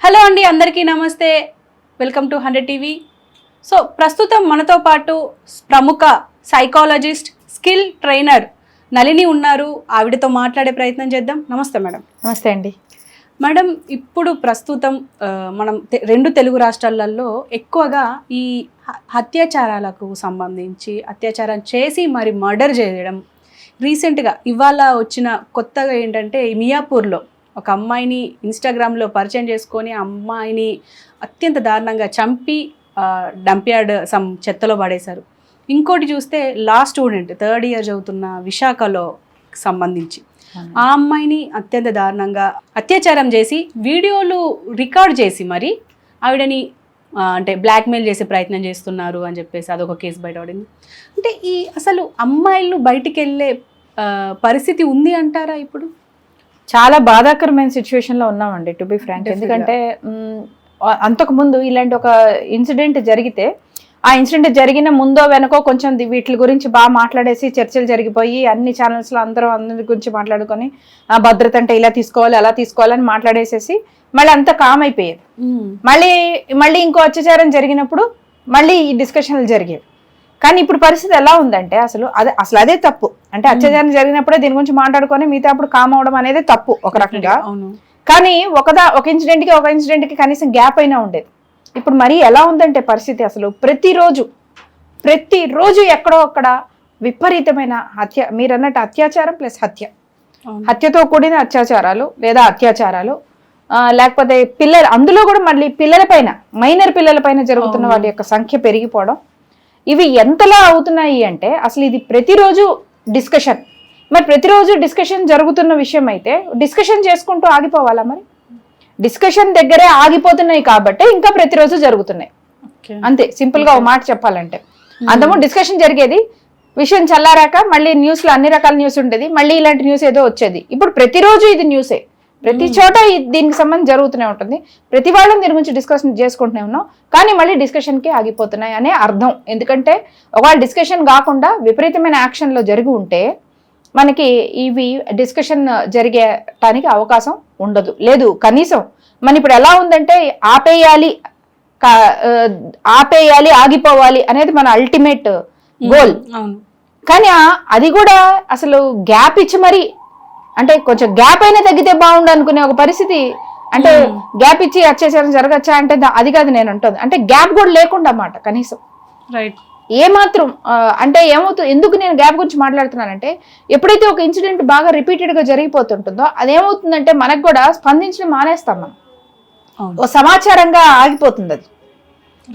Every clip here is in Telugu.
హలో అండి, అందరికీ నమస్తే. Welcome to 100 TV. సో ప్రస్తుతం మనతో పాటు ప్రముఖ సైకాలజిస్ట్, స్కిల్ ట్రైనర్ నళిని ఉన్నారు. ఆవిడతో మాట్లాడే ప్రయత్నం చేద్దాం. నమస్తే మేడం. నమస్తే అండి. మేడం, ఇప్పుడు ప్రస్తుతం మనం రెండు తెలుగు రాష్ట్రాలలో ఎక్కువగా ఈ అత్యాచారాలకు సంబంధించి అత్యాచారం చేసి మరి మర్డర్ చేయడం రీసెంట్గా ఇవాళ వచ్చిన కొత్తగా ఏంటంటే ఈ మియాపూర్లో ఒక అమ్మాయిని ఇన్స్టాగ్రామ్లో పరిచయం చేసుకొని ఆ అమ్మాయిని అత్యంత దారుణంగా చంపి డంప్యార్డ్ సమ్ చెత్తలో పడేశారు. ఇంకోటి చూస్తే లా స్టూడెంట్ 3rd ఇయర్ చదువుతున్న విశాఖలో సంబంధించి ఆ అమ్మాయిని అత్యంత దారుణంగా అత్యాచారం చేసి వీడియోలు రికార్డ్ చేసి మరి ఆవిడని అంటే బ్లాక్మెయిల్ చేసే ప్రయత్నం చేస్తున్నారు అని చెప్పేసి అదొక కేసు బయటపడింది. అంటే ఈ అసలు అమ్మాయిలు బయటికి వెళ్ళే పరిస్థితి ఉంది అంటారా? ఇప్పుడు చాలా బాధాకరమైన సిచ్యువేషన్లో ఉన్నామండి, టు బి ఫ్రాంక్. ఎందుకంటే అంతకుముందు ఇలాంటి ఒక ఇన్సిడెంట్ జరిగితే ఆ ఇన్సిడెంట్ జరిగిన ముందో వెనకో కొంచెం వీటి గురించి బాగా మాట్లాడేసి చర్చలు జరిగిపోయి అన్ని ఛానల్స్లో అందరి గురించి మాట్లాడుకొని భద్రత అంటే ఇలా తీసుకోవాలి అలా తీసుకోవాలని మాట్లాడేసేసి మళ్ళీ అంతా కామ్ అయిపోయేది. మళ్ళీ ఇంకో అత్యాచారం జరిగినప్పుడు మళ్ళీ ఈ డిస్కషన్లు జరిగేవి. కానీ ఇప్పుడు పరిస్థితి ఎలా ఉందంటే అసలు అదే తప్పు. అంటే అత్యాచారం జరిగినప్పుడే దీని గురించి మాట్లాడుకొని మిగతా అప్పుడు కామ్ అవడం అనేది తప్పు ఒక రకంగా. కానీ ఒక ఇన్సిడెంట్కి కనీసం గ్యాప్ అయినా ఉండేది. ఇప్పుడు మరీ ఎలా ఉందంటే పరిస్థితి అసలు ప్రతిరోజు ఎక్కడో అక్కడ విపరీతమైన మీరు అన్నట్టు అత్యాచారం ప్లస్ హత్యతో కూడిన అత్యాచారాలు లేదా అత్యాచారాలు, లేకపోతే అందులో కూడా మళ్ళీ మైనర్ పిల్లలపైన జరుగుతున్న వాటి యొక్క సంఖ్య పెరిగిపోవడం, ఇవి ఎంతలా అవుతున్నాయి అంటే అసలు ఇది ప్రతిరోజు డిస్కషన్. మరి ప్రతిరోజు డిస్కషన్ జరుగుతున్న విషయం అయితే డిస్కషన్ చేసుకుంటూ ఆగిపోవాలా? మరి డిస్కషన్ దగ్గరే ఆగిపోతున్నాయి కాబట్టి ఇంకా ప్రతిరోజు జరుగుతున్నాయి. అంతే సింపుల్ గా ఒక మాట చెప్పాలంటే. అంతమో డిస్కషన్ జరిగేది, విషయం చల్లారాక మళ్ళీ న్యూస్ లో అన్ని రకాల న్యూస్ ఉండేది, మళ్ళీ ఇలాంటి న్యూస్ ఏదో వచ్చేది. ఇప్పుడు ప్రతిరోజు ఇది న్యూసే, ప్రతి చోట దీనికి సంబంధించి జరుగుతూనే ఉంటుంది. ప్రతి వాళ్ళని దీని గురించి డిస్కషన్ చేసుకుంటూనే ఉన్నాం, కానీ మళ్ళీ డిస్కషన్కి ఆగిపోతున్నాయి అనే అర్థం. ఎందుకంటే ఒకవేళ డిస్కషన్ కాకుండా విపరీతమైన యాక్షన్లో జరిగి ఉంటే మనకి ఇవి డిస్కషన్ జరిగేటానికి అవకాశం లేదు. కనీసం మన ఇప్పుడు ఎలా ఉందంటే ఆపేయాలి ఆగిపోవాలి అనేది మన అల్టిమేట్ గోల్. కానీ అది కూడా అసలు గ్యాప్ ఇచ్చి మరి అంటే కొంచెం గ్యాప్ అయినా తగ్గితే బాగుండు అనుకునే ఒక పరిస్థితి. అంటే గ్యాప్ ఇచ్చి అత్యాచారం జరగచ్చా అంటే అది కాదు నేను అంటుంది. అంటే గ్యాప్ కూడా లేకుండా అన్నమాట కనీసం. రైట్. ఏమాత్రం అంటే ఏమవుతుంది, ఎందుకు నేను గ్యాప్ గురించి మాట్లాడుతున్నానంటే ఎప్పుడైతే ఒక ఇన్సిడెంట్ బాగా రిపీటెడ్గా జరిగిపోతుంటుందో అదేమవుతుందంటే మనకు కూడా స్పందించడం మానేస్తాం. మనం ఓ సమాచారంగా ఆగిపోతుంది అది.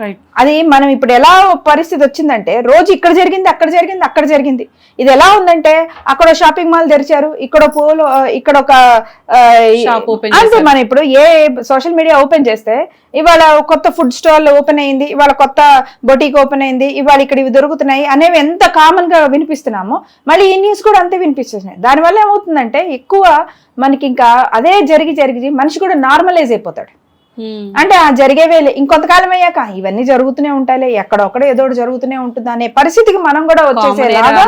రైట్. అది మనం ఇప్పుడు ఎలా పరిస్థితి వచ్చిందంటే రోజు ఇక్కడ జరిగింది అక్కడ జరిగింది. ఇది ఎలా ఉందంటే అక్కడ షాపింగ్ మాల్ తెరిచారు, ఇక్కడ ఒక అంటే మనం ఇప్పుడు ఏ సోషల్ మీడియా ఓపెన్ చేస్తే ఇవాళ కొత్త ఫుడ్ స్టాల్ ఓపెన్ అయింది, ఇవాళ కొత్త బొటీక్ ఓపెన్ అయింది, ఇవాళ ఇక్కడ ఇవి దొరుకుతున్నాయి అనేవి ఎంత కామన్ గా వినిపిస్తున్నామో మళ్ళీ ఈ న్యూస్ కూడా అంతే వినిపిస్తున్నాయి. దానివల్ల ఏమవుతుందంటే ఎక్కువ మనకి ఇంకా అదే జరిగి మనిషి కూడా నార్మలైజ్ అయిపోతాడు. అంటే ఆ జరిగేవే ఇంకొంతకాలం అయ్యాక ఇవన్నీ జరుగుతూనే ఉంటాయిలే, ఎక్కడొక్కడ ఏదో జరుగుతూనే ఉంటుంది అనే పరిస్థితికి మనం కూడా వచ్చేసేలాగా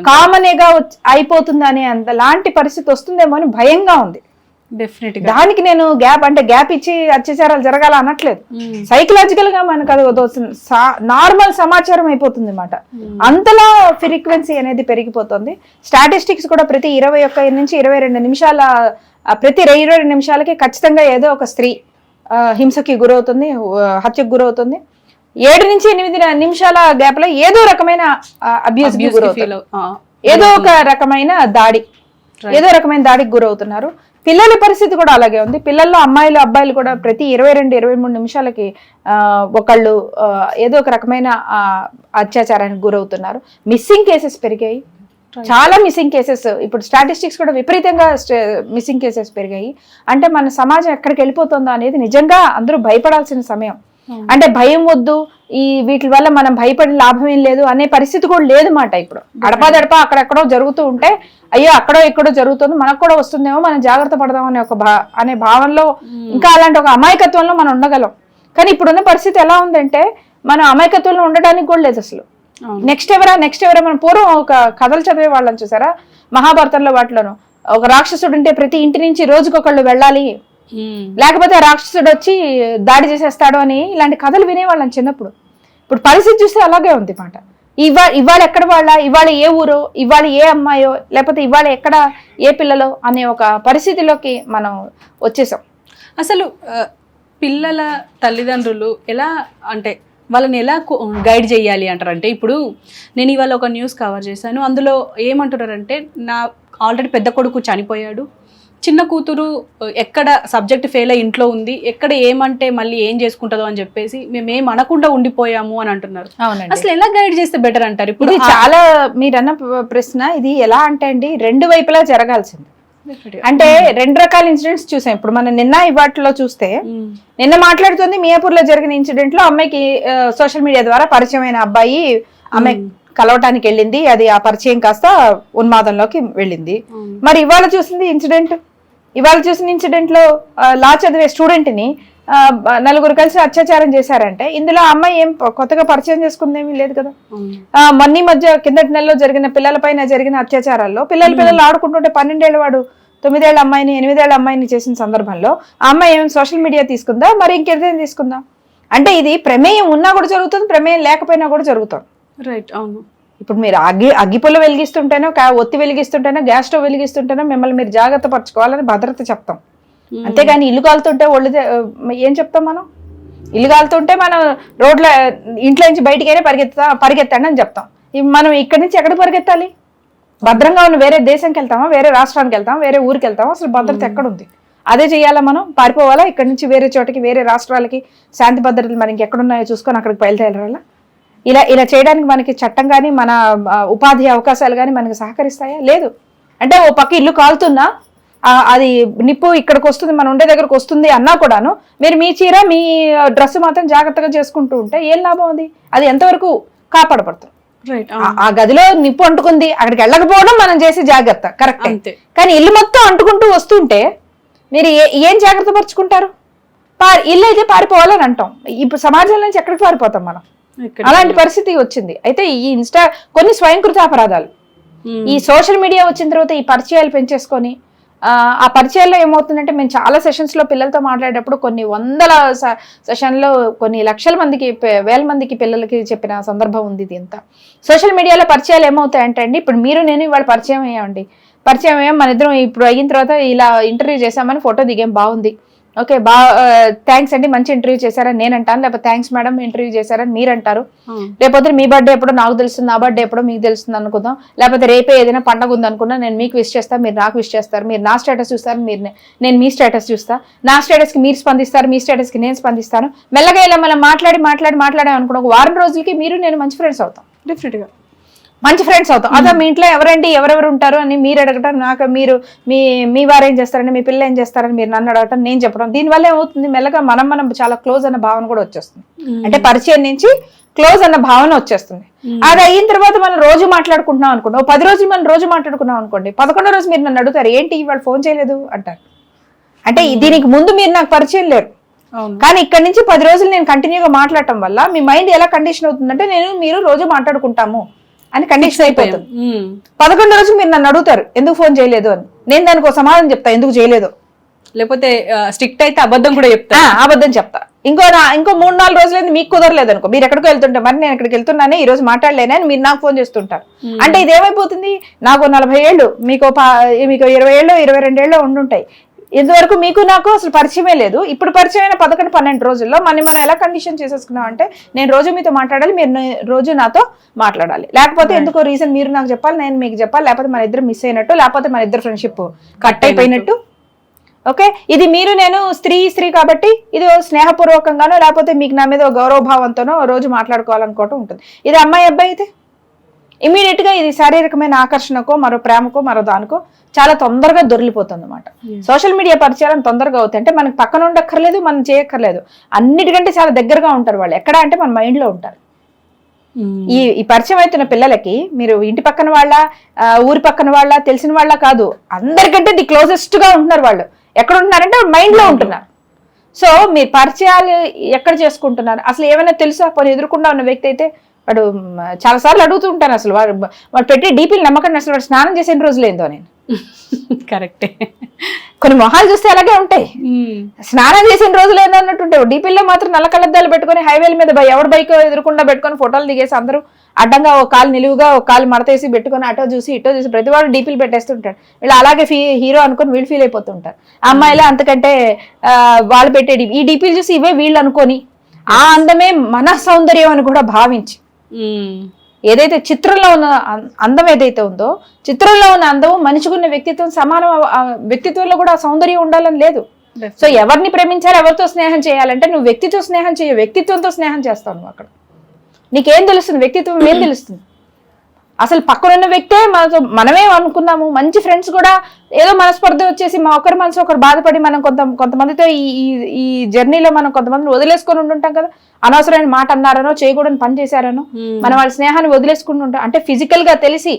కామనేగా అయిపోతుంది అనే లాంటి పరిస్థితి వస్తుందేమో అని భయంగా ఉంది. దానికి నేను గ్యాప్ ఇచ్చి అత్యాచారాలు జరగాల అనట్లేదు. సైకలాజికల్ గా మనకు అది నార్మల్ సమాచారం అయిపోతుంది అన్నమాట. అంతలా ఫ్రీక్వెన్సీ అనేది పెరిగిపోతుంది. స్టాటిస్టిక్స్ కూడా ప్రతి 21 నుంచి 22 నిమిషాల ప్రతి 22 నిమిషాలకి ఖచ్చితంగా ఏదో ఒక స్త్రీ హింసకి గురవుతుంది, హత్యకు గురవుతుంది. 7 నుంచి 8 నిమిషాల గ్యాప్ లో ఏదో రకమైన అబ్యూస్ కి గురవుతుంది, ఏదో రకమైన దాడికి గురవుతున్నారు. పిల్లల పరిస్థితి కూడా అలాగే ఉంది. పిల్లల్లో అబ్బాయిలు కూడా ప్రతి 22-23 నిమిషాలకి ఒకళ్ళు ఏదో ఒక రకమైన అత్యాచారానికి గురవుతున్నారు. మిస్సింగ్ కేసెస్ పెరిగాయి, చాలా మిస్సింగ్ కేసెస్. ఇప్పుడు స్టాటిస్టిక్స్ కూడా విపరీతంగా మిస్సింగ్ కేసెస్ పెరిగాయి. అంటే మన సమాజం ఎక్కడికి వెళ్ళిపోతుందో అనేది నిజంగా అందరూ భయపడాల్సిన సమయం. అంటే భయం వద్దు, వీటి వల్ల మనం భయపడే లాభం ఏం లేదు అనే పరిస్థితి కూడా లేదు మాట. ఇప్పుడు అడపాదడపా అక్కడెక్కడో జరుగుతూ ఉంటే అయ్యో అక్కడో ఎక్కడో జరుగుతుంది, మనకు కూడా వస్తుందేమో, మనం జాగ్రత్త పడదాం అనే భావనలో ఇంకా అలాంటి ఒక అమాయకత్వంలో మనం ఉండగలం. కానీ ఇప్పుడున్న పరిస్థితి ఎలా ఉందంటే మనం అమాయకత్వంలో ఉండడానికి కూడా లేదు అసలు. నెక్స్ట్ ఎవరా మనం పూర్వం ఒక కథలు చదివే వాళ్ళని చూసారా, మహాభారతంలో వాటిలోను ఒక రాక్షసుడు ఉంటే ప్రతి ఇంటి నుంచి రోజుకొకళ్ళు వెళ్ళాలి, లేకపోతే రాక్షసుడు వచ్చి దాడి చేసేస్తాడు అని ఇలాంటి కథలు వినేవాళ్ళం చిన్నప్పుడు. ఇప్పుడు పరిస్థితి చూస్తే అలాగే ఉంది మాట. ఇవాళ ఎక్కడ వాళ్ళ, ఇవాళ ఏ ఊరో, ఇవాళ ఏ అమ్మాయో, లేకపోతే ఇవాళ ఎక్కడ ఏ పిల్లలో అనే ఒక పరిస్థితిలోకి మనం వచ్చేసాం. అసలు పిల్లల తల్లిదండ్రులు ఎలా అంటే వాళ్ళని ఎలా గైడ్ చేయాలి అంటారంటే, ఇప్పుడు నేను ఇవాళ ఒక న్యూస్ కవర్ చేశాను, అందులో ఏమంటున్నారంటే నా ఆల్రెడీ పెద్ద కొడుకు చనిపోయాడు, చిన్న కూతురు ఎక్కడ సబ్జెక్ట్ ఫెయిల్ అయ్యి ఇంట్లో ఉంది, ఎక్కడ ఏమంటే మళ్ళీ ఏం చేసుకుంటుందో అని చెప్పేసి మేము ఏం అనకుండా ఉండిపోయాము అని అంటున్నారు. అసలు ఎలా గైడ్ చేస్తే బెటర్ అంటారు? ఇప్పుడు ఇది చాలా మీరన్న ప్రశ్న, ఇది ఎలా అంటే అండి రెండు వైపులా జరగాల్సింది. అంటే రెండు రకాల ఇన్సిడెంట్స్ చూసాం. ఇప్పుడు మనం నిన్న ఇవాటిలో చూస్తే, నిన్న మాట్లాడుతుంది మియాపూర్ లో జరిగిన ఇన్సిడెంట్ లో అమ్మాయికి సోషల్ మీడియా ద్వారా పరిచయమైన అబ్బాయి అమ్మాయి కలవటానికి వెళ్ళింది, అది ఆ పరిచయం కాస్త ఉన్మాదంలోకి వెళ్ళింది. మరి ఇవాళ చూసిన ఇన్సిడెంట్ లో లా చదివే స్టూడెంట్ ని నలుగురు కలిసి అత్యాచారం చేశారంటే ఇందులో అమ్మాయి ఏం కొత్తగా పరిచయం చేసుకుందేమీ లేదు కదా. మొన్న మధ్య కిందటి నెలలో జరిగిన పిల్లలపైన జరిగిన అత్యాచారాల్లో పిల్లలు ఆడుకుంటుంటే 12 ఏళ్ల వాడు 9 ఏళ్ల అమ్మాయిని 8 ఏళ్ల అమ్మాయిని చేసిన సందర్భంలో ఆ అమ్మాయి ఏమైనా సోషల్ మీడియా తీసుకుందా, మరి ఇంకేదైనా తీసుకుందా? అంటే ఇది ప్రమేయం ఉన్నా కూడా జరుగుతుంది, ప్రమేయం లేకపోయినా కూడా జరుగుతుంది. రైట్, అవును. ఇప్పుడు మీరు అగ్గిపుల్ల వెలిగిస్తుంటేనో, ఒత్తి వెలిగిస్తుంటేనో, గ్యాస్ స్టవ్ వెలిగిస్తుంటేనో మిమ్మల్ని మీరు జాగ్రత్త పరచుకోవాలని భద్రత చెప్తాం. అంతేగాని ఇల్లు కాలుతుంటే ఏం చెప్తాం మనం? ఇల్లు కాలుతుంటే మనం రోడ్ల ఇంట్లో నుంచి బయటికైనా పరిగెత్తండి అని చెప్తాం. మనం ఇక్కడి నుంచి ఎక్కడ పరిగెత్తాలి? భద్రంగా ఉన్న వేరే దేశంకి వెళ్తామా, వేరే రాష్ట్రానికి వెళ్తామా, వేరే ఊరికి వెళ్తామా? అసలు భద్రత ఎక్కడుంది? అదే చేయాలా మనం? పారిపోవాలా ఇక్కడి నుంచి వేరే చోటకి, వేరే రాష్ట్రాలకి? శాంతి భద్రతలు మనకి ఎక్కడున్నాయో చూసుకొని అక్కడికి బయలుదేరాలా? ఇలా చేయడానికి మనకి చట్టం కానీ మన ఉపాధి అవకాశాలు కానీ మనకి సహకరిస్తాయా? లేదు. అంటే ఓ పక్క ఇల్లు కాలుతున్నా అది నిప్పు ఇక్కడికి వస్తుంది, మనం ఉండే దగ్గరకు వస్తుంది అన్నా కూడాను మీరు మీ చీర మీ డ్రెస్ మాత్రం జాగ్రత్తగా చేసుకుంటూ ఉంటే ఏం లాభం? అది ఎంతవరకు కాపాడబడుతుంది? ఆ గదిలో నిప్పు అంటుకుంది, అక్కడికి వెళ్ళకపోవడం మనం చేసే జాగ్రత్త కరెక్ట్. కానీ ఇల్లు మొత్తం అంటుకుంటూ వస్తుంటే మీరు ఏం జాగ్రత్త పరుచుకుంటారు? ఇల్లు అయితే పారిపోవాలని అంటాం. ఇప్పుడు సమాజం నుంచి ఎక్కడికి పారిపోతాం మనం? అలాంటి పరిస్థితి వచ్చింది. అయితే ఈ కొన్ని స్వయంకృత అపరాధాలు ఈ సోషల్ మీడియా వచ్చిన తర్వాత ఈ పరిచయాలు పెంచేసుకొని ఆ పరిచయాల్లో ఏమవుతుందంటే, మేము చాలా సెషన్స్ లో పిల్లలతో మాట్లాడేటప్పుడు కొన్ని వందల సెషన్లో కొన్ని లక్షల మందికి, వేల మందికి పిల్లలకి చెప్పిన సందర్భం ఉంది. ఇది ఎంత సోషల్ మీడియాలో పరిచయాలు ఏమవుతాయంటే అండి, ఇప్పుడు మీరు నేను ఇవాళ పరిచయం అయ్యాం, మన ఇద్దరం ఇప్పుడు అయిన తర్వాత ఇలా ఇంటర్వ్యూ చేసామని ఫోటో దిగాం, బాగుంది, ఓకే, థ్యాంక్స్ అండి, మంచి ఇంటర్వ్యూ చేశారని నేను అంటాను, లేకపోతే థ్యాంక్స్ మేడం ఇంటర్వ్యూ చేశారని మీరు అంటారు. లేకపోతే మీ బర్త్డే ఎప్పుడో నాకు తెలుస్తుంది, నా బర్త్డే ఎప్పుడో మీకు తెలుస్తుంది అనుకుందాం. లేకపోతే రేపే ఏదైనా పండుగ ఉంది అనుకున్నా, నేను మీకు విష్ చేస్తాను, మీరు నాకు విష్ చేస్తారు, మీరు నా స్టేటస్ చూస్తారు, నేను మీ స్టేటస్ చూస్తా, నా స్టేటస్కి మీరు స్పందిస్తారు, మీ స్టేటస్కి నేను స్పందిస్తాను. మెల్లగా ఇలా మనం మాట్లాడి అనుకున్న ఒక వారం రోజులకి మీరు నేను మంచి ఫ్రెండ్స్ అవుతాం. డెఫినెట్గా మంచి ఫ్రెండ్స్ అవుతాం. అదే మీ ఇంట్లో ఎవరెవరు ఉంటారు అని మీరు అడగటం, నాకు మీరు మీ వారు ఏం చేస్తారని, మీ పిల్లలు ఏం చేస్తారని మీరు నన్ను అడగటం, నేను చెప్పడం, దీనివల్ల ఏమవుతుంది, మెల్లగా మనం చాలా క్లోజ్ అన్న భావన కూడా వచ్చేస్తుంది. అంటే పరిచయం నుంచి క్లోజ్ అన్న భావన వచ్చేస్తుంది. అది అయిన తర్వాత మనం రోజు మాట్లాడుకుంటున్నాం అనుకోండి, 10 రోజులు మనం రోజు మాట్లాడుకున్నాం అనుకోండి, 11వ రోజు మీరు నన్ను అడుగుతారు, ఏంటి ఇవాళ ఫోన్ చేయలేదు అంటారు. అంటే దీనికి ముందు మీరు నాకు పరిచయం లేరు, కానీ ఇక్కడ నుంచి 10 రోజులు నేను కంటిన్యూగా మాట్లాడటం వల్ల మీ మైండ్ ఎలా కండిషన్ అవుతుందంటే, మీరు రోజు మాట్లాడుకుంటాము అని కండిషన్ అయిపోతుంది. 11వ రోజు మీరు నన్ను అడుగుతారు ఎందుకు ఫోన్ చేయలేదు అని, నేను దానికి ఒక సమాధానం చెప్తా ఎందుకు చేయలేదు. లేకపోతే స్ట్రిక్ట్ అయితే అబద్ధం కూడా చెప్తా, అబద్ధం చెప్తా. ఇంకో 3-4 రోజులైంది మీకు కుదరలేదు అనుకో, మీరు ఎక్కడికో వెళ్తుంటే మరి నేను ఎక్కడికి వెళ్తున్నానే ఈ రోజు మాట్లాడలేనని మీరు నాకు ఫోన్ చేస్తుంటారు. అంటే ఇదేమైపోతుంది, నాకు 40 ఏళ్ళు, మీకు 20 ఏళ్ళు 22 ఏళ్ళు ఉండుంటాయి. ఇంతవరకు మీకు నాకు అసలు పరిచయమే లేదు. ఇప్పుడు పరిచయమైన 11-12 రోజుల్లో మనం ఎలా కండిషన్ చేసేసుకున్నాం అంటే, నేను రోజు మీతో మాట్లాడాలి, మీరు రోజు నాతో మాట్లాడాలి, లేకపోతే ఎందుకో రీజన్ మీరు నాకు చెప్పాలి, నేను మీకు చెప్పాలి, లేకపోతే మన ఇద్దరు మిస్ అయినట్టు, లేకపోతే మన ఇద్దరు ఫ్రెండ్షిప్ కట్ అయిపోయినట్టు. ఓకే, ఇది మీరు నేను స్త్రీ కాబట్టి ఇది స్నేహపూర్వకంగానో లేకపోతే మీకు నా మీద గౌరవభావంతోనో రోజు మాట్లాడుకోవాలనుకోవటం ఉంటుంది. ఇది అమ్మాయి అబ్బాయి అయితే ఇమీడియట్ గా ఇది శారీరకమైన ఆకర్షణకో, మరో ప్రేమకో, మరో దానికో చాలా తొందరగా దొరికిపోతుంది అన్నమాట. సోషల్ మీడియా పరిచయాలు తొందరగా అవుతాయి. అంటే మనకు పక్కన ఉండక్కర్లేదు, మనం చేయక్కర్లేదు, అన్నిటికంటే చాలా దగ్గరగా ఉంటారు వాళ్ళు. ఎక్కడ అంటే మన మైండ్ లో ఉంటారు. ఈ పరిచయం అవుతున్న పిల్లలకి మీరు ఇంటి పక్కన వాళ్ళ, ఊరి పక్కన వాళ్ళ, తెలిసిన వాళ్ళ కాదు, అందరికంటే ది క్లోజెస్ట్ గా ఉంటున్నారు వాళ్ళు. ఎక్కడ ఉంటున్నారంటే మైండ్ లో ఉంటున్నారు. సో మీరు పరిచయాలు ఎక్కడ చేసుకుంటున్నారు, అసలు ఏమైనా తెలుసా? పోనీ ఎదురుకుండా ఉన్న వ్యక్తి అయితే వాడు చాలాసార్లు అడుగుతూ ఉంటాను, అసలు వాడు పెట్టి డీపీలు నమ్మకండి, అసలు వాడు స్నానం చేసిన రోజులేందో నేను కరెక్టే. కొన్ని మొహాలు చూస్తే అలాగే ఉంటాయి. స్నానం చేసిన రోజులు ఏందన్నట్టుంటాయి. డీపీల్లో మాత్రం నల్ల కళ్ళద్దాలు పెట్టుకుని హైవేల మీద ఎవరి బైక్ ఎదురకుండా పెట్టుకొని ఫోటోలు దిగేసి అందరూ అడ్డంగా ఒక కాలు నిలువుగా ఒక కాలు మడతేసి పెట్టుకొని అటో చూసి ఇటో చూసి ప్రతి వాడు డీపీలు పెట్టేస్తుంటాడు. వీళ్ళు అలాగే హీరో అనుకొని వీళ్ళు ఫీల్ అయిపోతుంటారు. అమ్మాయిలు అంతకంటే వాళ్ళు పెట్టే ఈ డీపీలు చూసి ఇవే వీళ్ళు అనుకొని ఆ అందమే మన సౌందర్యం అని కూడా భావించి ఏదైతే చిత్రంలో ఉన్న అందం ఏదైతే ఉందో, చిత్రంలో ఉన్న అందం మనిషికున్న వ్యక్తిత్వం సమానం, వ్యక్తిత్వంలో కూడా సౌందర్యం ఉండాలని లేదు. సో ఎవరిని ప్రేమించాలి, ఎవరితో స్నేహం చేయాలంటే నువ్వు వ్యక్తితో స్నేహం చేయవు, వ్యక్తిత్వంతో స్నేహం చేస్తావు. నువ్వు అక్కడ నీకేం తెలుస్తుంది, వ్యక్తిత్వం ఏం తెలుస్తుంది? అసలు పక్కనున్న వ్యక్తే మనమే అనుకున్నాము. మంచి ఫ్రెండ్స్ కూడా ఏదో మనస్పర్ధ వచ్చేసి మా ఒకరి మనసు ఒకరు బాధపడి మనం కొంతమందితో ఈ జర్నీలో మనం కొంతమందిని వదిలేసుకొని ఉంటుంటాం కదా. అనవసరమైన మాట అన్నారనో, చేయకూడని పని చేశారనో మనం వాళ్ళ స్నేహాన్ని వదిలేసుకుంటూ ఉంటాం. అంటే ఫిజికల్ గా తెలిసి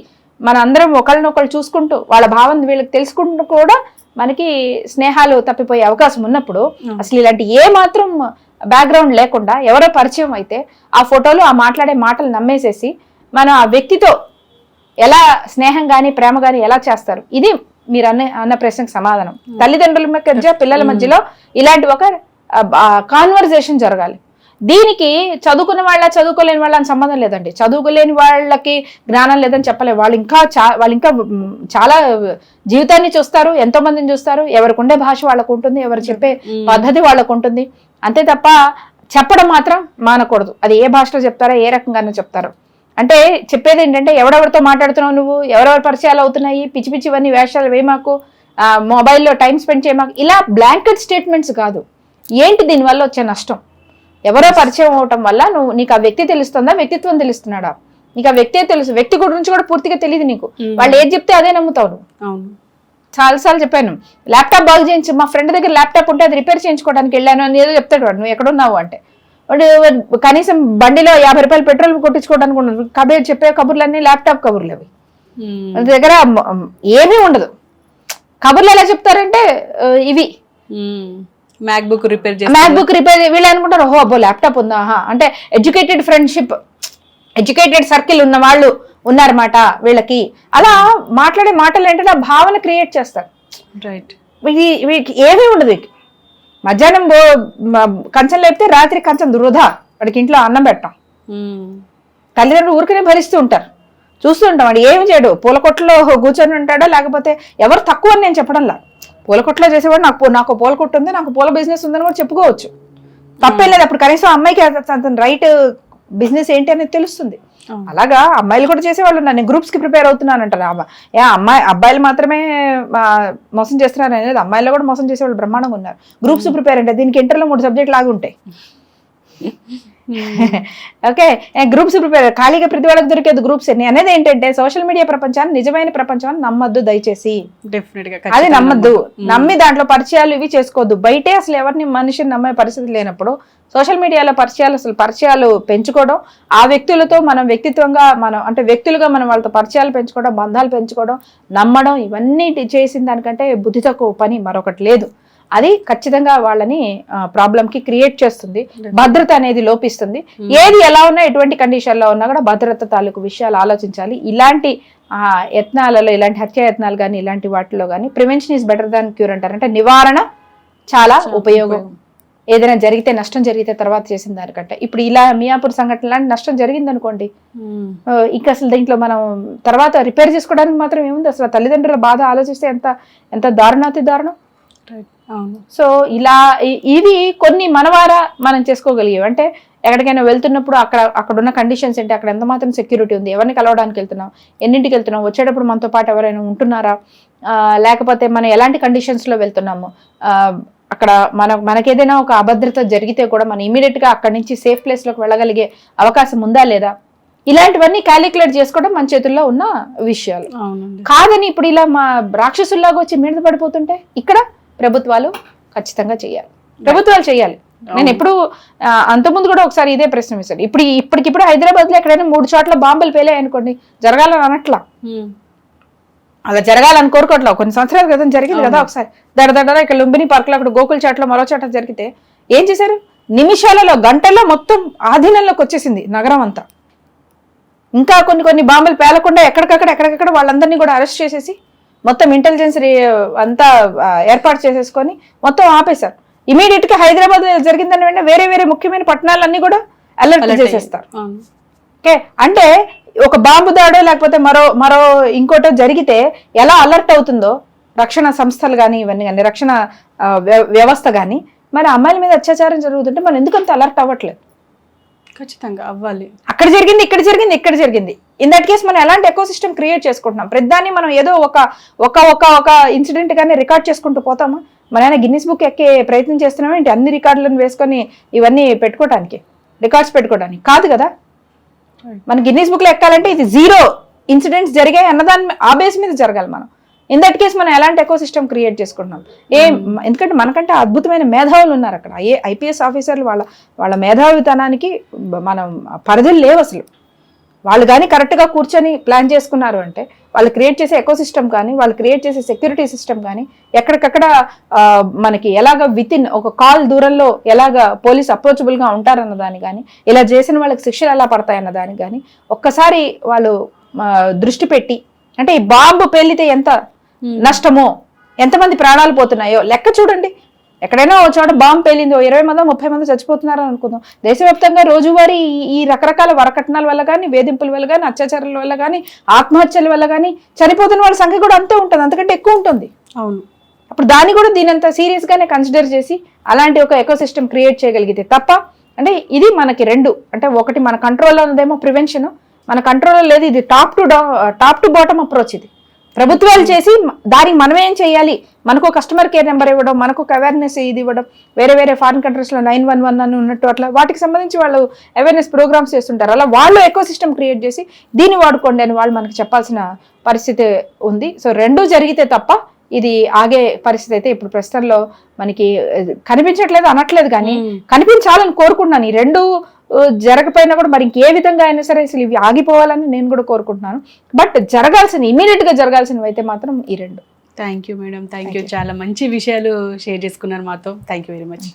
మన అందరం ఒకరినొకరు చూసుకుంటూ వాళ్ళ భావం వీళ్ళకి తెలుసుకుంటూ కూడా మనకి స్నేహాలు తప్పిపోయే అవకాశం ఉన్నప్పుడు అసలు ఇలాంటి ఏ మాత్రం బ్యాక్గ్రౌండ్ లేకుండా ఎవరో పరిచయం అయితే ఆ ఫోటోలు ఆ మాట్లాడే మాటలు నమ్మేసేసి మనం ఆ వ్యక్తితో ఎలా స్నేహం గాని ప్రేమ గాని ఎలా చేస్తారు? ఇది మీరు అన్న ప్రశ్నకు సమాధానం. తల్లిదండ్రుల మధ్య పిల్లల మధ్యలో ఇలాంటి ఒక కాన్వర్జేషన్ జరగాలి. దీనికి చదువుకున్న వాళ్ళ చదువుకోలేని వాళ్ళ అని సంబంధం లేదండి. చదువుకోలేని వాళ్ళకి జ్ఞానం లేదని చెప్పలేదు. వాళ్ళు ఇంకా చాలా జీవితాన్ని చూస్తారు, ఎంతో మందిని చూస్తారు. ఎవరికి ఉండే భాష వాళ్ళకు ఉంటుంది, ఎవరు చెప్పే పద్ధతి వాళ్ళకు ఉంటుంది. అంతే తప్ప చెప్పడం మాత్రం మానకూడదు. అది ఏ భాషలో చెప్తారో, ఏ రకంగానూ చెప్తారో. అంటే చెప్పేది ఏంటంటే ఎవరెవరితో మాట్లాడుతున్నావు, నువ్వు ఎవరెవరి పరిచయాలు అవుతున్నాయి, పిచ్చి పిచ్చివన్నీ వేషాలు వేయమాకు, మొబైల్లో టైం స్పెండ్ చేయమాకు, ఇలా బ్లాంకెట్ స్టేట్మెంట్స్ కాదు. ఏంటి దీనివల్ల వచ్చే నష్టం? ఎవరో పరిచయం అవటం వల్ల నీకు ఆ వ్యక్తి తెలుస్తుందా, వ్యక్తిత్వం తెలుస్తున్నాడా? నీకు ఆ వ్యక్తే తెలుసు, వ్యక్తి గురించి కూడా పూర్తిగా తెలియదు నీకు. వాళ్ళు ఏది చెప్తే అదే నమ్ముతావు నువ్వు. చాలాసార్లు చెప్పాను, ల్యాప్టాప్ బాగు చేయించు, మా ఫ్రెండ్ దగ్గర ల్యాప్టాప్ ఉంటే అది రిపేర్ చేయించుకోవడానికి వెళ్ళాను అని ఏదో చెప్తాడు వాడు. నువ్వు ఎక్కడున్నావు అంటే వాడు కనీసం బండిలో 50 రూపాయలు పెట్రోల్ కొట్టించుకోవడానికి ఉండదు. చెప్పే కబుర్లన్నీ ల్యాప్టాప్ కబుర్లు అవి. వాళ్ళ దగ్గర ఏమీ ఉండదు. కబుర్లు ఎలా చెప్తారంటే ఇవి మ్యాక్బుక్ రిపేర్ వీళ్ళు అనుకుంటారు, ఓహో అబ్బో ల్యాప్టాప్ ఉందా అంటే ఎడ్యుకేటెడ్ ఫ్రెండ్షిప్, ఎడ్యుకేటెడ్ సర్కిల్ ఉన్న వాళ్ళు ఉన్నారన్నమాట వీళ్ళకి. అలా మాట్లాడే మాటలు ఏంటంటే ఆ భావన క్రియేట్ చేస్తారు. రైట్. వీటికి ఏమీ ఉండదు. మధ్యాహ్నం కంచం లేపితే రాత్రి కంచం వృధా, వాడికి ఇంట్లో అన్నం పెట్టాం. తల్లిదండ్రులు ఊరికనే భరిస్తూ ఉంటారు, చూస్తూ ఉంటాం. వాడు ఏమి చేయడు, పూలకొట్లో కూర్చొని ఉంటాడో, లేకపోతే ఎవరు తక్కువ అని నేను చెప్పడంలా. పూలకొట్లో చేసేవాడు నాకు పూల కొట్టు ఉంది, నాకు పూల బిజినెస్ ఉందని కూడా చెప్పుకోవచ్చు, తప్పేం లేదు. అప్పుడు కనీసం అమ్మాయికి అతని రైట్ బిజినెస్ ఏంటి అనేది తెలుస్తుంది. అలాగా అమ్మాయిలు కూడా చేసేవాళ్ళు ఉన్నారు. నేను గ్రూప్స్ కి ప్రిపేర్ అవుతున్నాను అంటారు. అబ్బాయిలు మాత్రమే మోసం చేస్తున్నారు అనేది, అమ్మాయిలు కూడా మోసం చేసేవాళ్ళు బ్రహ్మాండంగా ఉన్నారు. గ్రూప్స్ ప్రిపేర్ అంటే దీనికి ఇంటర్లో 3 సబ్జెక్ట్ లాగా ఉంటాయి. ఓకే, గ్రూప్స్ ప్రిపేర్ ఖాళీగా ప్రతి వాళ్ళకి దొరికేది గ్రూప్స్. అనేది ఏంటంటే సోషల్ మీడియా ప్రపంచాన్ని నిజమైన ప్రపంచాన్ని నమ్మద్దు దయచేసి. అది నమ్మద్దు, నమ్మి దాంట్లో పరిచయాలు ఇవి చేసుకోవద్దు. బయటే అసలు ఎవరిని మనిషిని నమ్మే పరిస్థితి లేనప్పుడు సోషల్ మీడియాలో పరిచయాలు పెంచుకోవడం, ఆ వ్యక్తులతో మనం వ్యక్తిత్వంగా అంటే వ్యక్తులుగా మనం వాళ్ళతో పరిచయాలు పెంచుకోవడం, బంధాలు పెంచుకోవడం, నమ్మడం, ఇవన్నీ చేసిన దానికంటే బుద్ధి తక్కువ పని మరొకటి లేదు. అది ఖచ్చితంగా వాళ్ళని ప్రాబ్లంకి క్రియేట్ చేస్తుంది. భద్రత అనేది లోపిస్తుంది. ఏది ఎలా ఉన్నా, ఎటువంటి కండిషన్లో ఉన్నా కూడా భద్రత తాలూకు విషయాలు ఆలోచించాలి. ఇలాంటి యత్నాలలో, ఇలాంటి హత్య యత్నాలు కానీ ఇలాంటి వాటిలో కానీ prevention is better than cure అంటారు. అంటే నివారణ చాలా ఉపయోగం. ఏదైనా జరిగితే, నష్టం జరిగితే తర్వాత చేసిన దానికంటే, ఇప్పుడు ఇలా మియాపూర్ సంఘటన లాంటి నష్టం జరిగింది అనుకోండి, ఇంకా అసలు దీంట్లో మనం తర్వాత రిపేర్ చేసుకోవడానికి మాత్రం ఏముంది? అసలు తల్లిదండ్రుల బాధ ఆలోచిస్తే ఎంత దారుణాతి దారుణం. సో ఇలా ఇవి కొన్ని మనవారా మనం చేసుకోగలిగేవి. అంటే ఎక్కడికైనా వెళ్తున్నప్పుడు అక్కడ ఉన్న కండిషన్స్ ఏంటి, అక్కడ ఎంత మాత్రం సెక్యూరిటీ ఉంది, ఎవరిని కలవడానికి వెళ్తున్నాం, ఎన్నింటికి వెళ్తున్నాం, వచ్చేటప్పుడు మనతో పాటు ఎవరైనా ఉంటున్నారా, లేకపోతే మనం ఎలాంటి కండిషన్స్లో వెళ్తున్నాము, అక్కడ మనకేదైనా ఒక అభద్రత జరిగితే కూడా మనం ఇమీడియట్ గా అక్కడి నుంచి సేఫ్ ప్లేస్ లోకి వెళ్ళగలిగే అవకాశం ఉందా లేదా, ఇలాంటివన్నీ క్యాలిక్యులేట్ చేసుకోవడం మన చేతుల్లో ఉన్న విషయాలు కాదని ఇప్పుడు ఇలా మా రాక్షసుల్లాగా వచ్చి మీద పడిపోతుంటే ఇక్కడ ప్రభుత్వాలు ఖచ్చితంగా చేయాలి. ప్రభుత్వాలు చేయాలి. నేను ఎప్పుడు అంతకుముందు కూడా ఒకసారి ఇదే ప్రశ్న వేశాను. ఇప్పటికిప్పుడు హైదరాబాద్ లో ఎక్కడైనా 3 చోట్ల బాంబులు పేలాయి అనుకోండి, జరగాలని అనట్లా, అలా జరగాలని కోరుకోవట్లా. కొన్ని సంవత్సరాల క్రితం జరిగింది కదా ఒకసారి, దడ ఇక్కడ లుంబిని పార్క్ లో, అక్కడ గోకుల్ చాట్లో మరో చాట జరిగితే ఏం చేశారు? నిమిషాలలో, గంటల్లో మొత్తం ఆధీనంలోకి వచ్చేసింది నగరం అంతా. ఇంకా కొన్ని బాంబులు పేలకుండా ఎక్కడికక్కడ వాళ్ళందరినీ కూడా అరెస్ట్ చేసేసి మొత్తం ఇంటెలిజెన్స్ అంతా ఏర్పాటు చేసేసుకొని మొత్తం ఆపేశారు. ఇమీడియట్ గా హైదరాబాద్ జరిగిందని వెంటనే వేరే వేరే ముఖ్యమైన పట్టణాలన్నీ కూడా అలర్ట్ చేసేస్తారు. ఓకే, అంటే ఒక బాంబు దాడో లేకపోతే మరో ఇంకోటో జరిగితే ఎలా అలర్ట్ అవుతుందో రక్షణ సంస్థలు కానీ ఇవన్నీ కానీ రక్షణ వ్యవస్థ కానీ, మరి అమ్మాయిల మీద అత్యాచారం జరుగుతుంటే మనం ఎందుకంత అలర్ట్ అవ్వట్లేదు? ఖచ్చితంగా అవ్వాలి. అక్కడ జరిగింది, ఇక్కడ జరిగింది, ఇక్కడ జరిగింది. ఇన్ దట్ కేస్ మనం ఎలాంటి ఎకో సిస్టమ్ క్రియేట్ చేసుకుంటున్నాం? ప్రతిదాన్ని మనం ఏదో ఒక ఇన్సిడెంట్ కానీ రికార్డ్ చేసుకుంటూ పోతామా? మన గిన్నిస్ బుక్ ఎక్కే ప్రయత్నం చేస్తున్నాం ఏంటి? అన్ని రికార్డులను వేసుకొని ఇవన్నీ పెట్టుకోవడానికి, రికార్డ్స్ పెట్టుకోవడానికి కాదు కదా. మన గిన్నిస్ బుక్ లో ఎక్కాలంటే ఇది 0 ఇన్సిడెంట్స్ జరిగాయి అన్నదాన్ని ఆ బేస్ మీద జరగాలి. మనం ఇన్ దట్ కేస్ మనం ఎలాంటి ఎకో సిస్టమ్ క్రియేట్ చేసుకుంటున్నాం? ఎందుకంటే మనకంటే అద్భుతమైన మేధావులు ఉన్నారు అక్కడ. ఐపీఎస్ ఆఫీసర్లు వాళ్ళ మేధావితనానికి మనం పరిధులు లేవు అసలు. వాళ్ళు కానీ కరెక్ట్గా కూర్చొని ప్లాన్ చేసుకున్నారు అంటే వాళ్ళు క్రియేట్ చేసే ఎకో సిస్టమ్ కానీ, వాళ్ళు క్రియేట్ చేసే సెక్యూరిటీ సిస్టమ్ కానీ, ఎక్కడికక్కడ మనకి ఎలాగ విత్ ఇన్ ఒక కాల్ దూరంలో ఎలాగ పోలీస్ అప్రోచబుల్గా ఉంటారన్న దాన్ని కానీ, ఇలా చేసిన వాళ్ళకి శిక్షలు ఎలా పడతాయన్న దానికి కానీ ఒక్కసారి వాళ్ళు దృష్టి పెట్టి, అంటే ఈ బాంబు పేలితే ఎంత నష్టమో, ఎంతమంది ప్రాణాలు పోతున్నాయో లెక్క చూడండి. ఎక్కడైనా ఒక చోట బాంబు పేలిందో 20 మందో 30 మంది చచ్చిపోతున్నారని అనుకుందాం. దేశవ్యాప్తంగా రోజువారీ ఈ రకరకాల వరకట్నాల వల్ల కానీ, వేధింపుల వల్ల కానీ, అత్యాచారాల వల్ల కానీ, ఆత్మహత్యల వల్ల కానీ చనిపోతున్న వాళ్ళ సంఖ్య కూడా అంతే ఉంటుంది, అంతకంటే ఎక్కువ ఉంటుంది. అవును. అప్పుడు దాన్ని కూడా దీనంతా సీరియస్ గానే కన్సిడర్ చేసి అలాంటి ఒక ఎకో సిస్టమ్ క్రియేట్ చేయగలిగితే తప్ప, అంటే ఇది మనకి రెండు, అంటే ఒకటి మన కంట్రోల్లో ఉన్నదేమో ప్రివెన్షన్, మన కంట్రోల్లో లేదు ఇది టాప్ టు బాటమ్ అప్రోచ్. ఇది ప్రభుత్వాలు చేసి దానికి మనం ఏం చేయాలి, మనకు కస్టమర్ కేర్ నెంబర్ ఇవ్వడం, మనకు ఒక అవేర్నెస్ ఇది ఇవ్వడం, వేరే ఫారిన్ కంట్రీస్లో 911 అని ఉన్నట్టు అట్లా వాటికి సంబంధించి వాళ్ళు అవేర్నెస్ ప్రోగ్రామ్స్ చేస్తుంటారు. అలా వాళ్ళు ఎకో సిస్టమ్ క్రియేట్ చేసి దీన్ని వాడుకోండి అని వాళ్ళు మనకి చెప్పాల్సిన పరిస్థితి ఉంది. సో రెండూ జరిగితే తప్ప ఇది ఆగే పరిస్థితి అయితే ఇప్పుడు ప్రస్తుతంలో మనకి కనిపించట్లేదు అనట్లేదు, కానీ కనిపించాలని కోరుకుంటున్నాను. ఈ రెండు జరగపోయినా కూడా మరి ఇంకే విధంగా అయినా సరే అసలు ఇవి ఆగిపోవాలని నేను కూడా కోరుకుంటున్నాను. బట్ ఇమీడియట్ గా జరగాల్సినవి అయితే మాత్రం ఈ రెండు. Thank you madam, thank you. చాలా మంచి విషయాలు షేర్ చేసుకున్నారు మాతో. Thank you very much.